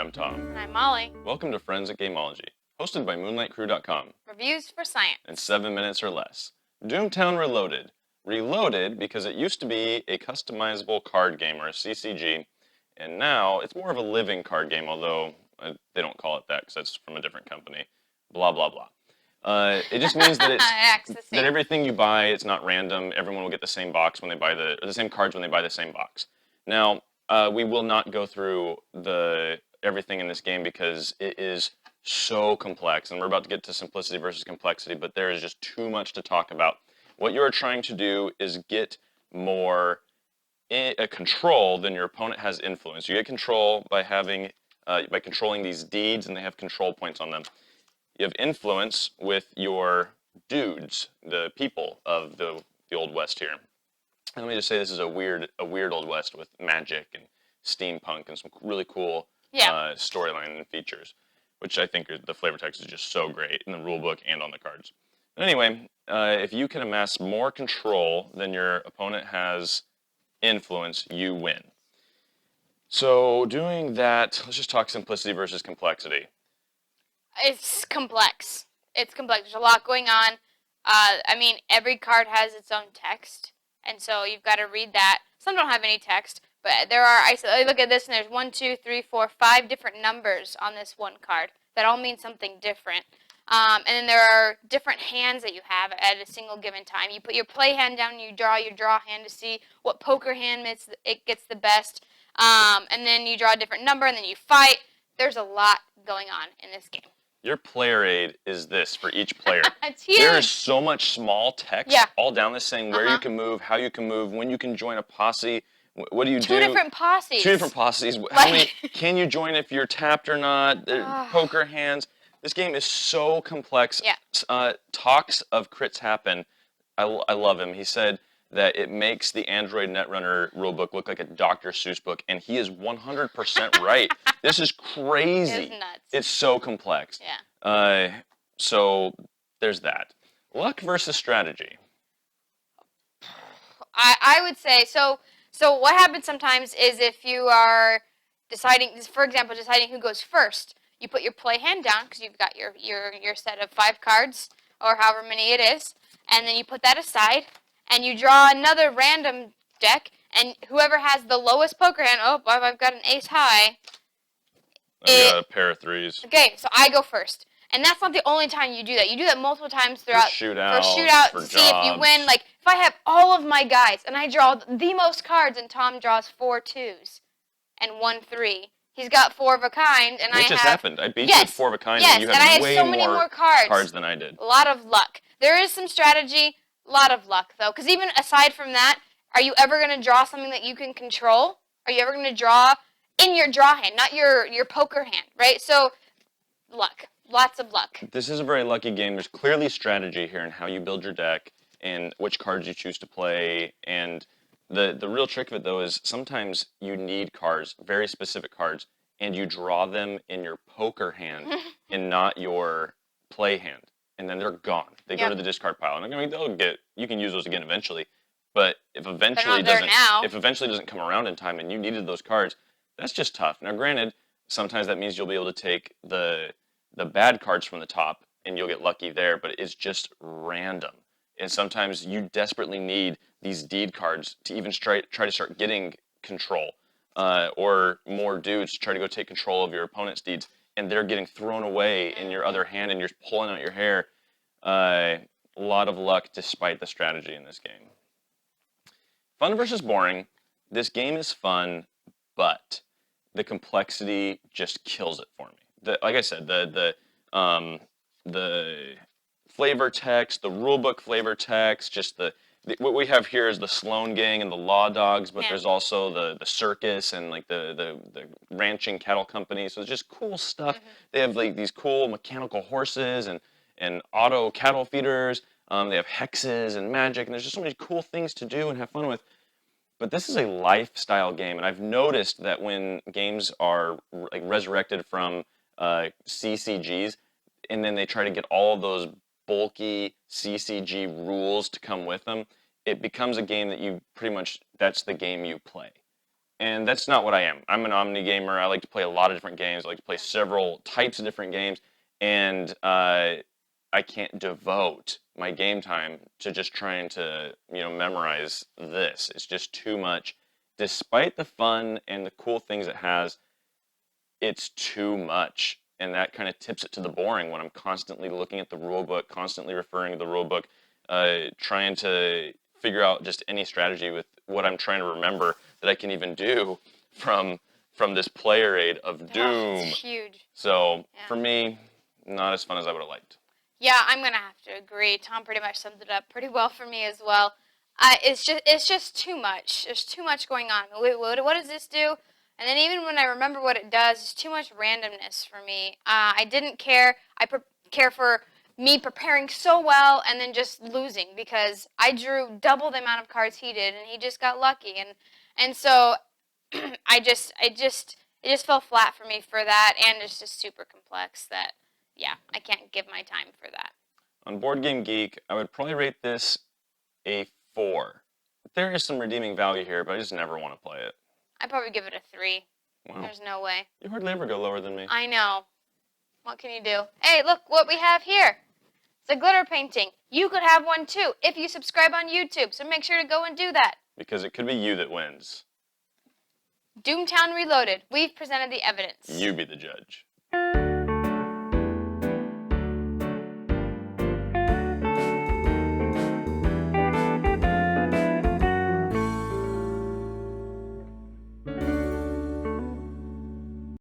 I'm Tom. And I'm Molly. Welcome to Friends at Gameology, hosted by MoonlightCrew.com. Reviews for science. In 7 minutes or less. Doomtown Reloaded. Reloaded because it used to be a customizable card game, or a CCG, and now it's more of a living card game, although they don't call it that because that's from a different company. Blah, blah, blah. It just means that that everything you buy, it's not random. Everyone will get the same box when they buy the same cards when they buy the same box. Now, we will not go through everything in this game because it is so complex, and we're about to get to simplicity versus complexity, but there is just too much to talk about. What you are trying to do is get more control than your opponent has influence. You get control by controlling these deeds, and they have control points on them. You have influence with your dudes, the people of the Old West here. And let me just say this is a weird Old West with magic and steampunk and some really cool storyline and features, which I think the flavor text is just so great in the rulebook and on the cards. But anyway, if you can amass more control than your opponent has influence, you win. So doing that, let's just talk simplicity versus complexity. It's complex. There's a lot going on. Every card has its own text, and so you've got to read that. Some don't have any text, but I look at this, and there's 1, 2, 3, 4, 5 different numbers on this one card that all mean something different. And then there are different hands that you have at a single given time. You put your play hand down, and you draw your draw hand to see what poker hand gets the best. And then you draw a different number, and then you fight. There's a lot going on in this game. Your player aid is this for each player. It's huge. There is so much small text all down this saying where you can move, how you can move, when you can join a posse. What do you do? Two different posses. How many can you join if you're tapped or not? Poker hands. This game is so complex. Yeah. Talks of Crits Happen. I love him. He said that it makes the Android Netrunner rulebook look like a Dr. Seuss book, and he is 100% right. This is crazy. It's nuts. It's so complex. Yeah. So there's that. Luck versus strategy. I would say so. So what happens sometimes is if you are deciding, for example, deciding who goes first, you put your play hand down because you've got your set of 5 cards or however many it is, and then you put that aside. And you draw another random deck, and whoever has the lowest poker hand, I've got an ace high. I've got a pair of 3s. Okay, so I go first. And that's not the only time you do that. You do that multiple times throughout. For shootout, to see if you win. Like, if I have all of my guys, and I draw the most cards, and Tom draws 4 2s and 1 3. He's got 4 of a kind, and Which just happened. I beat you with 4 of a kind, and you had way more cards than I did. A lot of luck. There is some strategy. A lot of luck, though, because even aside from that, are you ever going to draw something that you can control? Are you ever going to draw in your draw hand, not your poker hand, right? So, luck. Lots of luck. This is a very lucky game. There's clearly strategy here in how you build your deck and which cards you choose to play. And the real trick of it, though, is sometimes you need cards, very specific cards, and you draw them in your poker hand and not your play hand. And then they're gone. They go to the discard pile. And you can use those again eventually. But if eventually doesn't come around in time and you needed those cards, that's just tough. Now, granted, sometimes that means you'll be able to take the bad cards from the top and you'll get lucky there, but it's just random. And sometimes you desperately need these deed cards to even try to start getting control, or more dudes to try to go take control of your opponent's deeds, and they're getting thrown away in your other hand and you're pulling out your hair. A lot of luck despite the strategy in this game. Fun versus boring. This game is fun, but the complexity just kills it for me. Like I said, the flavor text, the rulebook flavor text, just what we have here is the Sloan Gang and the Law Dogs, but there's also the circus and like the ranching cattle company. So it's just cool stuff. They have like these cool mechanical horses and auto cattle feeders. They have hexes and magic, and there's just so many cool things to do and have fun with. But this is a lifestyle game, and I've noticed that when games are like resurrected from CCGs, and then they try to get all of those bulky CCG rules to come with them, it becomes a game that you pretty much, that's the game you play. And that's not what I am. I'm an omni gamer. I like to play a lot of different games. I like to play several types of different games, and I can't devote my game time to just trying to memorize this. It's just too much. Despite the fun and the cool things it has, it's too much, and that kind of tips it to the boring when I'm constantly looking at the rule book, constantly referring to the rule book, trying to figure out just any strategy with what I'm trying to remember that I can even do from this player aid of Oh, Doom. it's huge. So Yeah. for me, not as fun as I would have liked. Yeah, I'm gonna have to agree. Tom pretty much summed it up pretty well for me as well. It's just too much. There's too much going on. What does this do? And then even when I remember what it does, it's too much randomness for me. I didn't care. Care for me preparing so well and then just losing because I drew double the amount of cards he did and he just got lucky and so it just fell flat for me for that, and it's just super complex that, yeah, I can't give my time for that. On Board Game Geek, I would probably rate this a 4. There is some redeeming value here, but I just never want to play it. I'd probably give it a 3. Wow. There's no way. You hardly ever go lower than me. I know. What can you do? Hey, look what we have here. It's a glitter painting. You could have one too if you subscribe on YouTube, so make sure to go and do that. Because it could be you that wins. Doomtown Reloaded. We've presented the evidence. You be the judge.